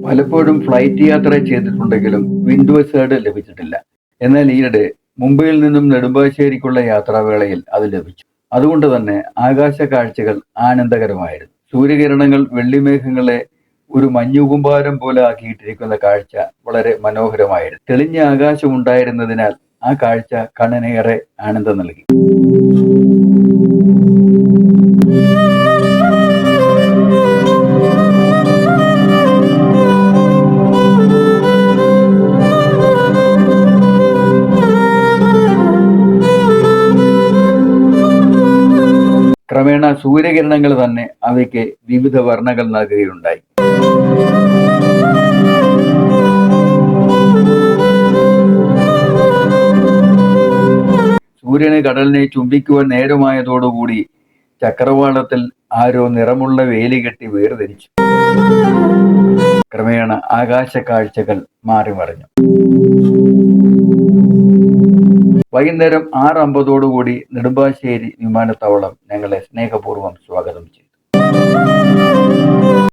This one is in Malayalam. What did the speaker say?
പലപ്പോഴും ഫ്ലൈറ്റ് യാത്ര ചെയ്തിട്ടുണ്ടെങ്കിലും വിൻഡോ സീറ്റ് ലഭിച്ചിട്ടില്ല. എന്നാൽ ഈയിടെ മുംബൈയിൽ നിന്നും നെടുമ്പാശ്ശേരിക്കുള്ള യാത്രാവേളയിൽ അത് ലഭിച്ചു. അതുകൊണ്ട് തന്നെ ആകാശ കാഴ്ചകൾ ആനന്ദകരമായിരുന്നു. സൂര്യകിരണങ്ങൾ വെള്ളിമേഘങ്ങളെ ഒരു മഞ്ഞുകൂമ്പാരം പോലെ ആക്കിയിട്ടിരിക്കുന്ന കാഴ്ച വളരെ മനോഹരമായിരുന്നു. തെളിഞ്ഞ ആകാശം ഉണ്ടായിരുന്നതിനാൽ ആ കാഴ്ച കണ്ണിനേറെ ആനന്ദം നൽകി. ക്രമേണ സൂര്യകിരണങ്ങൾ തന്നെ അവയ്ക്ക് വിവിധ വർണ്ണങ്ങൾ നൽകുകയുണ്ടായി. സൂര്യന് കടലിനെ ചുംബിക്കുവാൻ നേരമായതോടുകൂടി ചക്രവാളത്തിൽ ആരോ നിറമുള്ള വേലി കെട്ടി വേർതിരിച്ചു. ക്രമേണ ആകാശ കാഴ്ചകൾ മാറി മറിഞ്ഞു. വൈകുന്നേരം 6:50 നെടുമ്പാശ്ശേരി വിമാനത്താവളം ഞങ്ങളെ സ്നേഹപൂർവ്വം സ്വാഗതം ചെയ്തു.